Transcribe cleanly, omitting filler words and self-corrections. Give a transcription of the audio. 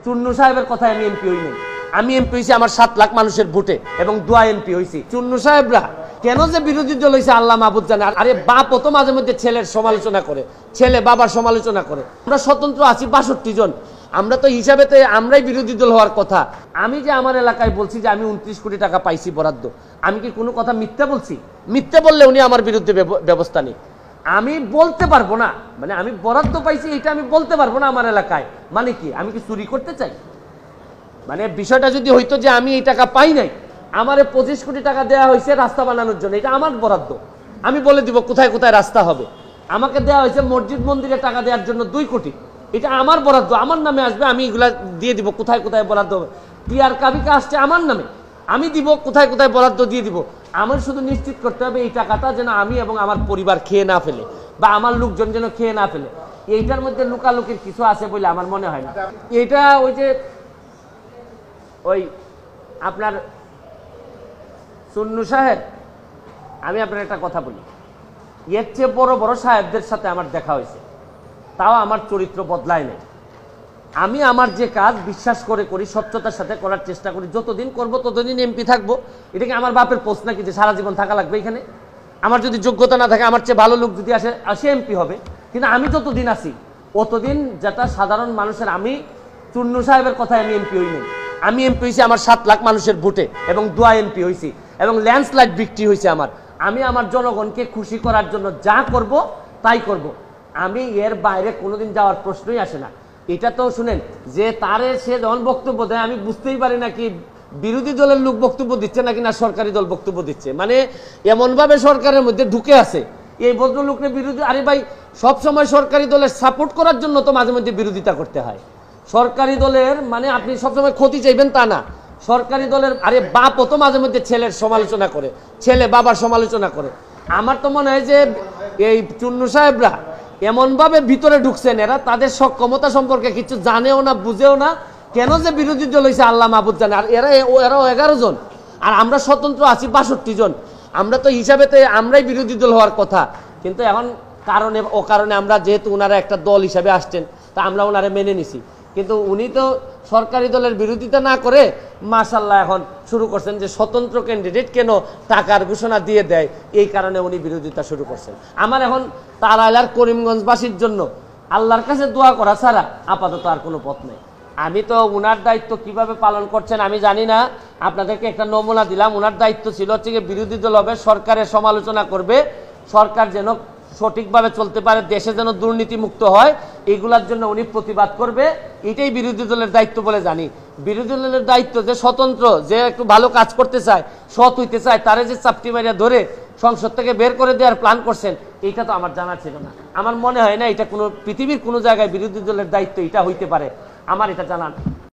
চুন্নু সাহেবের কথায় আমি এমপি হই নাই। আমি এমপি হয়েছি আমার 7 লাখ মানুষের ভোটে এবং দোয়া এমপি হয়েছি। চুন্নু সাহেবরা কেন যে বিরোধী দল হয়েছে আল্লাহ মাহবুদ জানে। আরে বাপও তো মাঝে মধ্যে ছেলের সমালোচনা করে, ছেলে বাবার সমালোচনা করে। আমরা স্বতন্ত্র আছি 62 জন, আমরা তো হিসাবেতে আমরাই বিরোধী দল হওয়ার কথা। আমি যে আমার এলাকায় বলছি যে আমি 29 কোটি টাকা পাইছি বরাদ্দ, আমি কি কোনো কথা মিথ্যা বলছি? মিথ্যা বললে উনি আমার বিরুদ্ধে ব্যবস্থা নেই। আমি বলতে পারবো না, মানে আমি বরাদ্দ পাইছি এটা আমি বলতে পারবো না আমার এলাকায়, মানে কি আমি কি চুরি করতে চাই? মানে বিষয়টা যদি হইতো যে আমি এই টাকা পাই নাই, আমারে 25 কোটি টাকা দেওয়া হয়েছে রাস্তা বানানোর জন্য, এটা আমার বরাদ্দ, আমি বলে দিব কোথায় কোথায় রাস্তা হবে। আমাকে দেওয়া হয়েছে মসজিদ মন্দিরে টাকা দেওয়ার জন্য 2 কোটি, এটা আমার বরাদ্দ, আমার নামে আসবে, আমি এগুলা দিয়ে দিব কোথায় কোথায় বরাদ্দ হবে। টিআর কাবিকা আসছে আমার নামে, আমি দিব কোথায় কোথায় বরাদ্দ দিয়ে দিব। আমার শুধু নিশ্চিত করতে হবে এই টাকাটা যেন আমি এবং আমার পরিবার খেয়ে না ফেলে, বা আমার লোকজন যেন খেয়ে না ফেলে। এইটার মধ্যে লুকালুকির কিছু আছে বলে আমার মনে হয় না। এটা ওই যে ওই আপনার চুন্নু সাহেব, আমি আপনার একটা কথা বলি, এর চেয়ে বড় বড় সাহেবদের সাথে আমার দেখা হয়েছে, তাও আমার চরিত্র বদলায় নাই। আমি আমার যে কাজ বিশ্বাস করে করি, স্বচ্ছতার সাথে করার চেষ্টা করি, যতদিন করব ততদিন এমপি থাকবো। এটা কি আমার বাপের পোস্ট নাকি যে সারা জীবন থাকা লাগবে এখানে? আমার যদি যোগ্যতা না থাকে, আমার চেয়ে ভালো লোক যদি আসে এমপি হবে, কিন্তু আমি যতদিন আছি অতদিন যেটা সাধারণ মানুষের। আমি চুন্নু সাহেবের কথায় আমি এমপি হই নাই। আমি এমপি হয়েছি আমার 7 লাখ মানুষের ভোটে এবং দোয়া এমপি হয়েছি এবং ল্যান্ডস্লাইড ভিক্টরি হয়েছে আমার। আমি আমার জনগণকে খুশি করার জন্য যা করব তাই করব, আমি এর বাইরে কোনোদিন যাওয়ার প্রশ্নই আসে না। এটা তো শুনেন যে তারে সে যখন বক্তব্য দেয় আমি বুঝতেই পারি না কি বিরোধী দলের লোক বক্তব্য দিচ্ছে নাকি না সরকারি দল বক্তব্য দিচ্ছে। মানে এমনভাবে সরকারের মধ্যে ঢুকে আছে এই ভদ্রলোকের বিরোধী। আরে ভাই, সবসময় সরকারি দলের সাপোর্ট করার জন্য তো মাঝে মধ্যে বিরোধিতা করতে হয়। সরকারি দলের মানে আপনি সবসময় ক্ষতি চাইবেন তা না। সরকারি দলের আরে বাপও তো মাঝে মধ্যে ছেলের সমালোচনা করে, ছেলে বাবার সমালোচনা করে। আমার তো মনে হয় যে এই চুন্নু সাহেবরা এমনভাবে ভিতরে ঢুকছেন, এরা তাদের সক্ষমতা সম্পর্কে কিছু জানেও না, বুঝেও না। কেন যে বিরোধী দল হয়েছে আল্লাহ মাহবুদ জানে। আর এরাও 11 জন, আর আমরা স্বতন্ত্র আছি 62 জন। আমরা তো হিসাবেতে আমরাই বিরোধী দল হওয়ার কথা, কিন্তু এখন কারণে ও কারণে আমরা যেহেতু ওনারা একটা দল হিসাবে আসছেন, তা আমরা ওনারা মেনে নিছি। কিন্তু উনি তো সরকারি দলের বিরোধিতা না করে মাশাআল্লাহ এখন শুরু করছেন যে স্বতন্ত্র ক্যান্ডিডেট কেন টাকার ঘোষণা দিয়ে দেয়, এই কারণে উনি বিরোধিতা শুরু করছেন। আমার এখন তারাইলার করিমগঞ্জবাসীর জন্য আল্লাহর কাছে দোয়া করা ছাড়া আপাতত আর কোনো পথ নেই। আমি তো ওনার দায়িত্ব কিভাবে পালন করছেন আমি জানি না, আপনাদেরকে একটা নমুনা দিলাম। ওনার দায়িত্ব ছিল হচ্ছে বিরোধী দল হবে, সরকারের সমালোচনা করবে, সরকার যেন সঠিকভাবে চলতে পারে, দেশে যেন দুর্নীতি মুক্ত হয়, এইগুলার জন্য উনি প্রতিবাদ করবে। এটাই বিরোধী দলের দায়িত্ব বলে জানি। বিরোধী দলের দায়িত্ব যে স্বতন্ত্র, যে একটু ভালো কাজ করতে চায়, সৎ হইতে চায়, তারে যে চাপটি মারিয়া ধরে সংসদ থেকে বের করে দেওয়ার প্ল্যান করছেন, এইটা তো আমার জানা ছিল না। আমার মনে হয় না এটা কোনো পৃথিবীর কোনো জায়গায় বিরোধী দলের দায়িত্ব এটা হইতে পারে, আমার এটা জানা না।